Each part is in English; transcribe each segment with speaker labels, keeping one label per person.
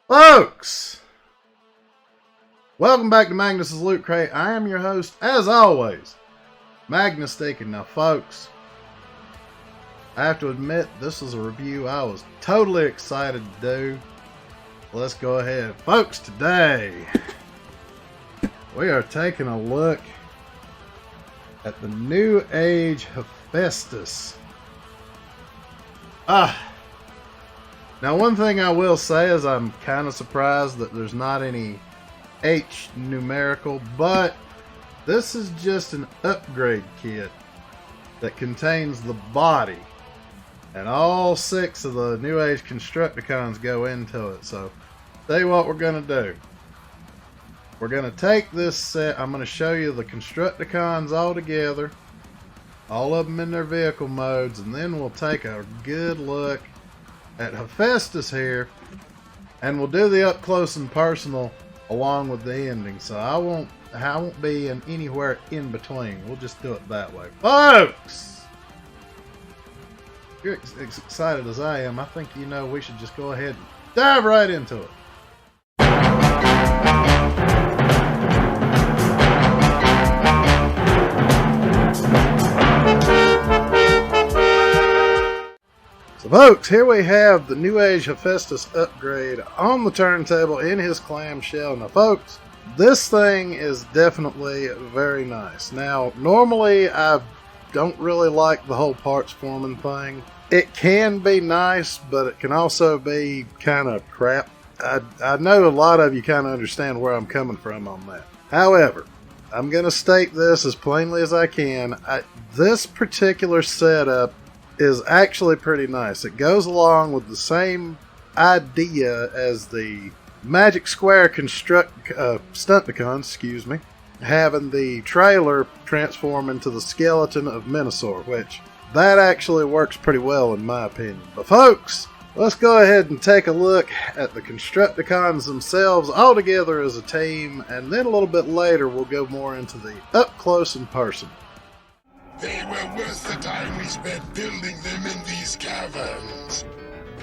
Speaker 1: Folks, welcome back to Magnus's Loot Crate. I am your host, as always, Magnus Deacon. Now, folks, I have to admit, this is a review I was totally excited to do. Let's go ahead. Folks, today, we are taking a look at the Newage Hephaestus. Now, one thing I will say is I'm kind of surprised that there's not any H numerical, but this is just an upgrade kit that contains the body, and all 6 of the Newage Constructicons go into it. So, tell you what we're going to do. We're going to take this set, I'm going to show you the Constructicons all together, all of them in their vehicle modes, and then we'll take a good look at Hephaestus here, and we'll do the up close and personal along with the ending. So I won't be in anywhere in between. We'll just do it that way, folks. If you're as excited as I am, I think you know we should just go ahead and dive right into it. So folks, here we have the Newage Hephaestus upgrade on the turntable in his clamshell. Now folks, this thing is definitely very nice. Now, normally I don't really like the whole parts forming thing. It can be nice, but it can also be kind of crap. I know a lot of you kind of understand where I'm coming from on that. However, I'm going to state this as plainly as I can. This particular setup is actually pretty nice. It goes along with the same idea as the Magic Square Stunticons, having the trailer transform into the skeleton of Minosaur, which that actually works pretty well in my opinion. But folks, let's go ahead and take a look at the Constructicons themselves all together as a team, and then a little bit later we'll go more into the up close and personal.
Speaker 2: They were worth the time we spent building them in these caverns.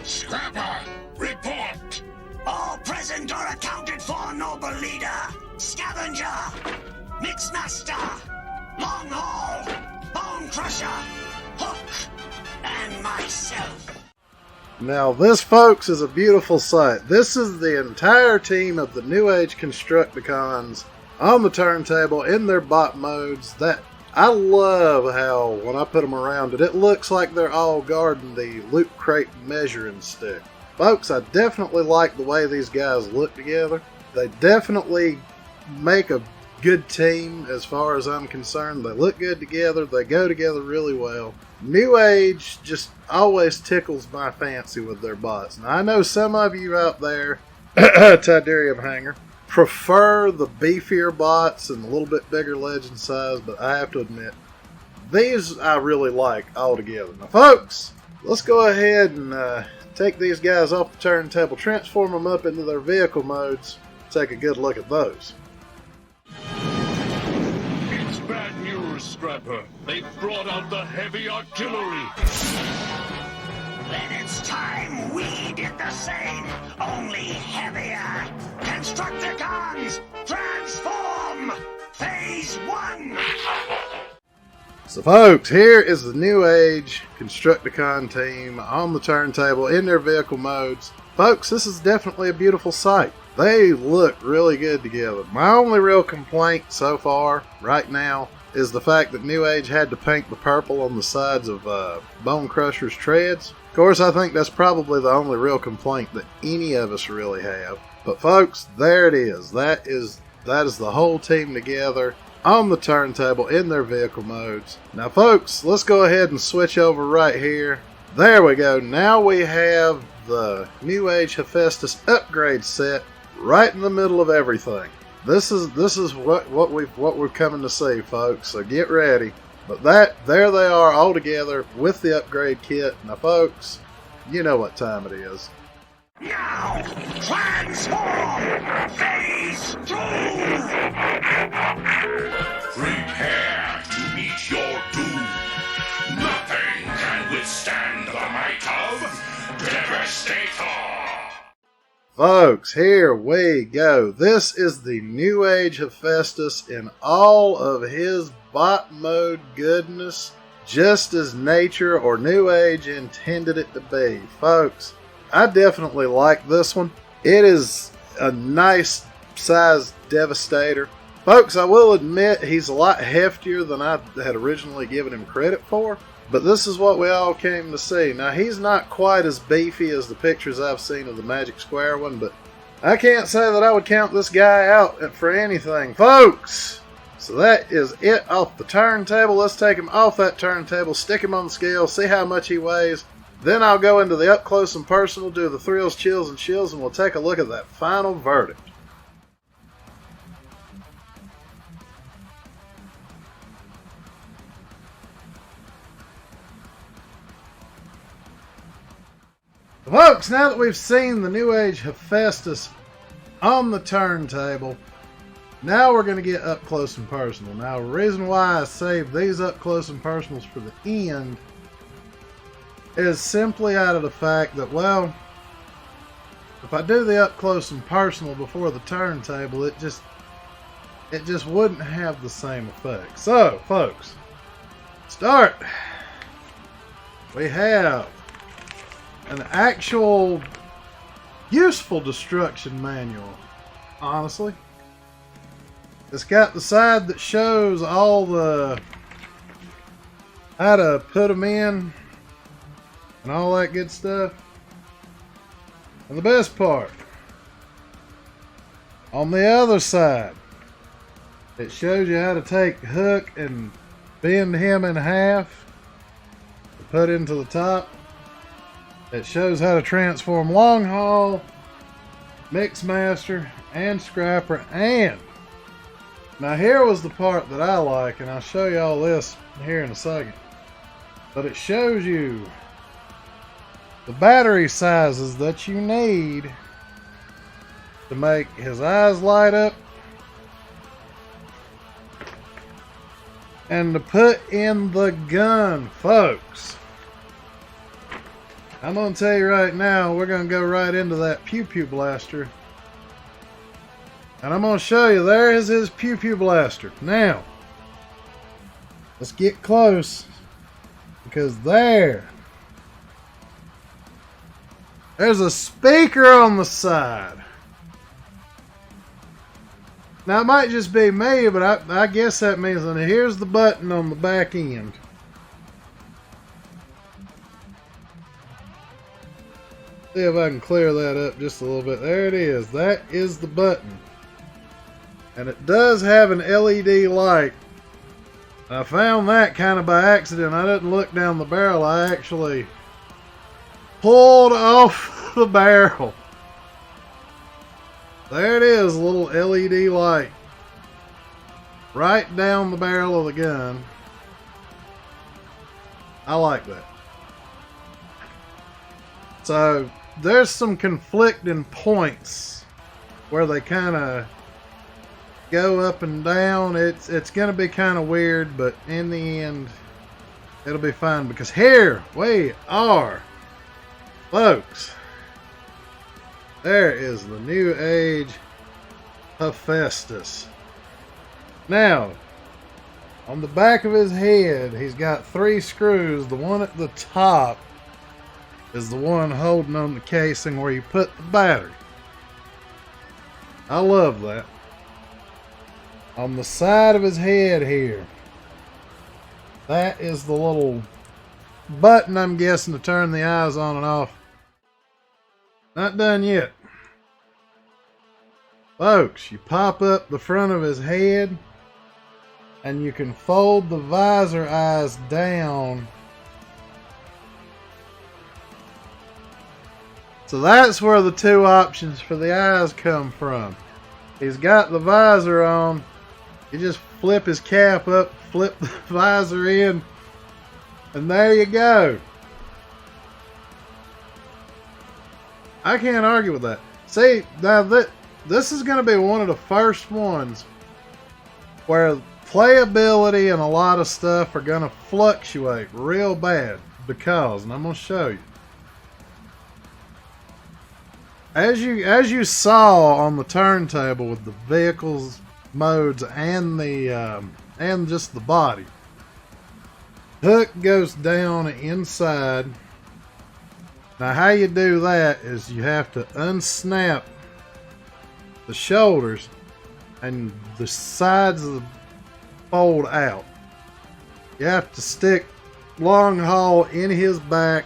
Speaker 2: Scrapper, report!
Speaker 3: All present or accounted for, noble leader. Scavenger, Mixmaster, Long Haul, Bone Crusher, Hook, and myself.
Speaker 1: Now this, folks, is a beautiful sight. This is the entire team of the Newage Constructicons on the turntable in their bot modes. I love how, when I put them around it looks like they're all guarding the Loot Crate measuring stick. Folks, I definitely like the way these guys look together. They definitely make a good team as far as I'm concerned. They look good together. They go together really well. Newage just always tickles my fancy with their bots. Now, I know some of you out there, Tidarium Hanger, prefer the beefier bots and a little bit bigger legend size, but I have to admit, these I really like altogether. Now folks, let's go ahead and take these guys off the turntable, transform them up into their vehicle modes, take a good look at those.
Speaker 4: It's bad news, Scrapper. They've brought out the heavy artillery.
Speaker 3: Then it's time we did the same, only heavier. Constructicons, transform! Phase 1!
Speaker 1: So folks, here is the Newage Constructicon team on the turntable in their vehicle modes. Folks, this is definitely a beautiful sight. They look really good together. My only real complaint so far, right now, is the fact that Newage had to paint the purple on the sides of Bone Crusher's treads. Of course, I think that's probably the only real complaint that any of us really have. But folks, there it is. That is the whole team together on the turntable in their vehicle modes. Now folks, let's go ahead and switch over right here. There we go. Now we have the Newage Hephaestus upgrade set right in the middle of everything. This is what we're coming to see, folks. So get ready. But there they are all together with the upgrade kit. Now folks, you know what time it is.
Speaker 3: Now, transform! Phase 2!
Speaker 2: Prepare to meet your doom. Nothing
Speaker 3: Devastator!
Speaker 1: Folks, here we go. This is the Newage Hephaestus in all of his bot mode goodness, just as nature or New Age intended it to be. Folks, I definitely like this one. It is a nice sized Devastator. Folks, I will admit he's a lot heftier than I had originally given him credit for, but this is what we all came to see. Now, he's not quite as beefy as the pictures I've seen of the Magic Square one, but I can't say that I would count this guy out for anything, folks. So that is it off the turntable. Let's take him off that turntable, stick him on the scale, see how much he weighs. Then I'll go into the up close and personal, do the thrills, chills, and chills, and we'll take a look at that final verdict. Folks, now that we've seen the Newage Hephaestus on the turntable, now we're going to get up close and personal. Now, the reason why I saved these up close and personals for the end is simply out of the fact that, well, if I do the up close and personal before the turntable, it just wouldn't have the same effect. So, folks, start. We have an actual useful destruction manual, honestly. It's got the side that shows all the how to put them in and all that good stuff. And the best part, on the other side, it shows you how to take Hook and bend him in half to put into the top. It shows how to transform Long Haul, Mixmaster, and Scrapper. And now here was the part that I like, and I'll show you all this here in a second. But it shows you the battery sizes that you need to make his eyes light up and to put in the gun, folks. I'm going to tell you right now, we're going to go right into that Pew Pew Blaster. And I'm going to show you, there is his Pew Pew Blaster. Now, let's get close, because there's a speaker on the side. Now, it might just be me, but I guess that means that here's the button on the back end. See if I can clear that up just a little bit. There it is. That is the button. And it does have an LED light. I found that kind of by accident. I didn't look down the barrel. I actually pulled off the barrel. There it is, a little LED light. Right down the barrel of the gun. I like that. So there's some conflicting points where they kind of go up and down. It's going to be kind of weird, but in the end, it'll be fine, because here we are, folks. There is the Newage Hephaestus. Now, on the back of his head, he's got 3 screws. The one at the top is the one holding on the casing where you put the battery. I love that. On the side of his head here, that is the little button, I'm guessing, to turn the eyes on and off. Not done yet. Folks, you pop up the front of his head and you can fold the visor eyes down. So that's where the 2 options for the eyes come from. He's got the visor on. You just flip his cap up, flip the visor in, and there you go. I can't argue with that. See, now this is going to be one of the first ones where playability and a lot of stuff are going to fluctuate real bad, because, and I'm going to show you. as you saw on the turntable with the vehicles modes and the and just the body, hook goes down inside. Now how you do that is you have to unsnap the shoulders and the sides of the fold out. You have to stick long haul in his back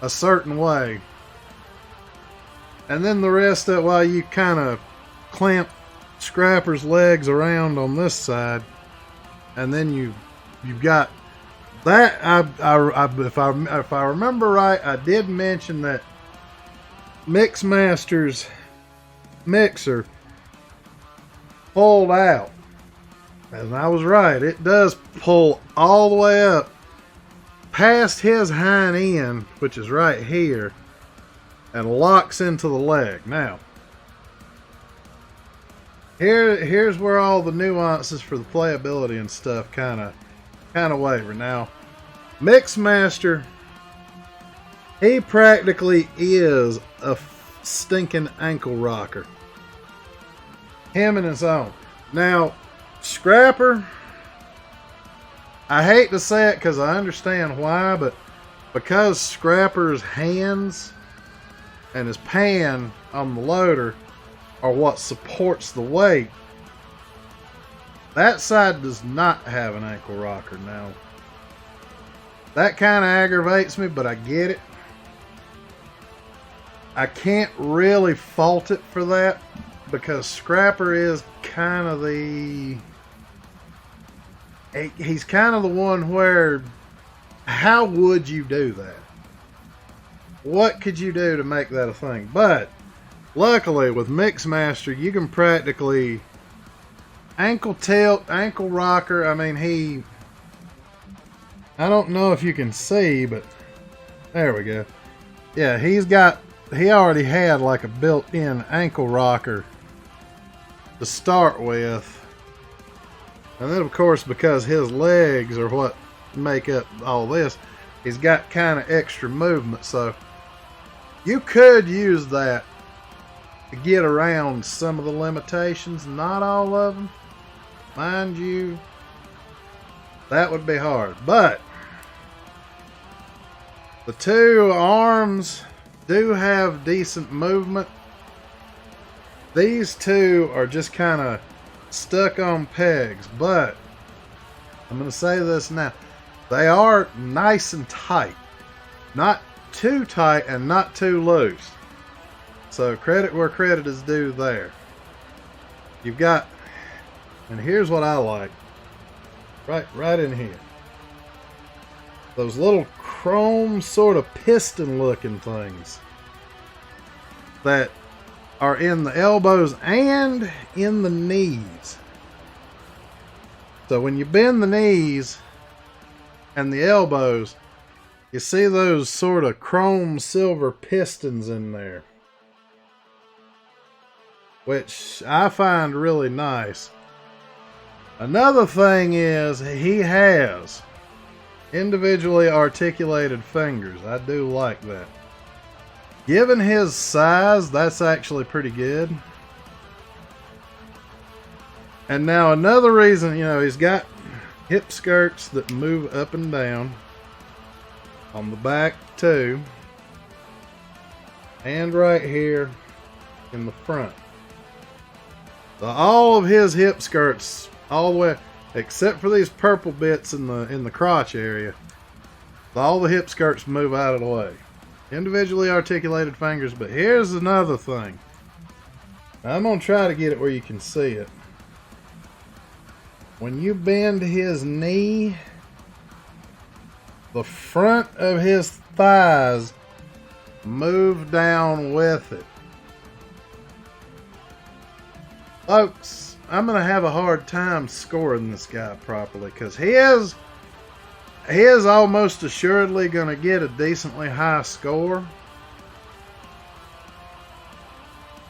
Speaker 1: a certain way, and then the rest of it, while you kind of clamp Scrapper's legs around on this side, and then you've got that. If I remember right, I did mention that Mixmaster's mixer pulled out, and I was right. It does pull all the way up past his hind end, which is right here, and locks into the leg. Now, here's where all the nuances for the playability and stuff kind of waver. Now, Mixmaster, he practically is a stinking ankle rocker, him and his own. Now, Scrapper, I hate to say it because I understand why, but because Scrapper's hands and his pan on the loader are what supports the weight, that side does not have an ankle rocker. Now, that kind of aggravates me, but I get it. I can't really fault it for that, because Scrapper is kind of he's kind of the one where, how would you do that? What could you do to make that a thing? But luckily with Mixmaster, you can practically ankle tilt, ankle rocker. I mean, I don't know if you can see, but there we go. Yeah, he already had like a built-in ankle rocker to start with. And then, of course, because his legs are what make up all this, he's got kind of extra movement. So you could use that to get around some of the limitations. Not all of them. Mind you, that would be hard. But the two arms do have decent movement. These two are just kind of stuck on pegs, but I'm going to say this now. They are nice and tight. Not too tight and not too loose. So credit where credit is due there. You've got, and here's what I like. Right in here. Those little chrome sort of piston looking things that are in the elbows and in the knees. So when you bend the knees and the elbows, you see those sort of chrome silver pistons in there, which I find really nice. Another thing is he has individually articulated fingers. I do like that. Given his size, that's actually pretty good. And now another reason, he's got hip skirts that move up and down on the back too, and right here in the front. So all of his hip skirts, all the way, except for these purple bits in the crotch area, all the hip skirts move out of the way. Individually articulated fingers. But here's another thing. I'm going to try to get it where you can see it. When you bend his knee, the front of his thighs move down with it. Folks, I'm going to have a hard time scoring this guy properly, because he is almost assuredly going to get a decently high score.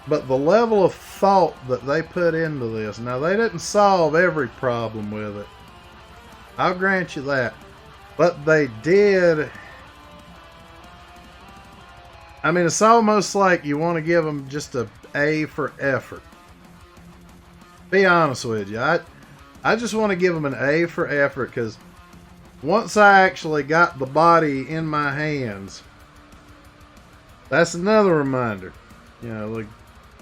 Speaker 1: But the level of thought that they put into this, now they didn't solve every problem with it, I'll grant you that, but they did I mean, it's almost like you want to give them just a A for effort. Be honest with you. I just want to give them an A for effort because once I actually got the body in my hands, that's another reminder. You know, like,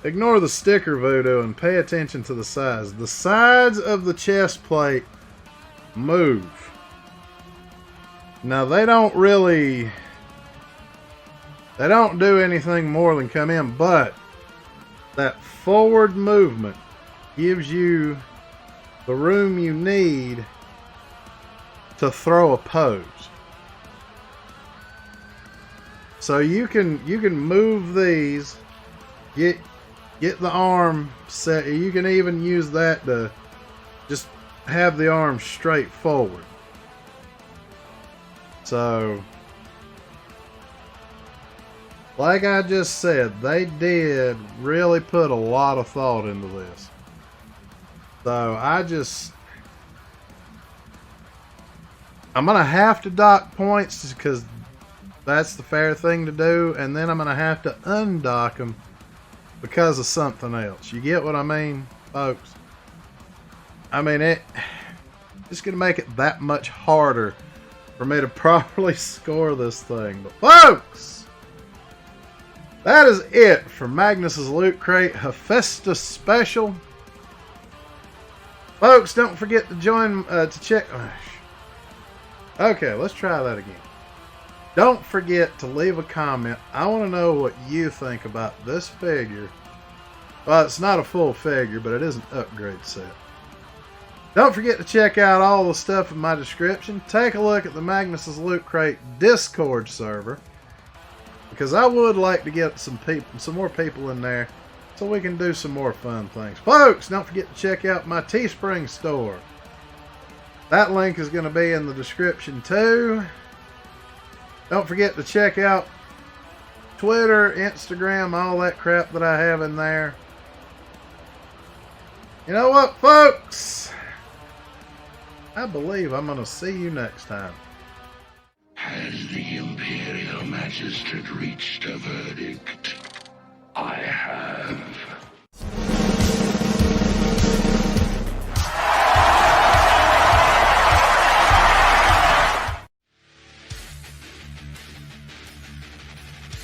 Speaker 1: ignore the sticker voodoo and pay attention to the sides. The sides of the chest plate move. Now, they don't do anything more than come in, but that forward movement gives you the room you need to throw a pose. So you can move these, get the arm set. You can even use that to just have the arm straight forward. So, like I just said, they did really put a lot of thought into this. So I'm going to have to dock points because that's the fair thing to do. And then I'm going to have to undock them because of something else. You get what I mean, folks? I mean, it's going to make it that much harder for me to properly score this thing. But folks, that is it for Magnus's Loot Crate Hephaestus Special. Folks, don't forget to join, to check. Okay, let's try that again. Don't forget to leave a comment. I want to know what you think about this figure. Well, it's not a full figure, but it is an upgrade set. Don't forget to check out all the stuff in my description. Take a look at the Magnus's Loot Crate Discord server, because I would like to get some more people in there so we can do some more fun things. Folks, don't forget to check out my Teespring store. That link is going to be in the description too. Don't forget to check out Twitter, Instagram, all that crap that I have in there. You know what, folks? I believe I'm going to see you next time.
Speaker 2: Has the Imperial Magistrate reached a verdict? I have.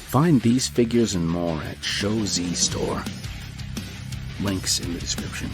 Speaker 5: Find these figures and more at ShowZStore. Links in the description.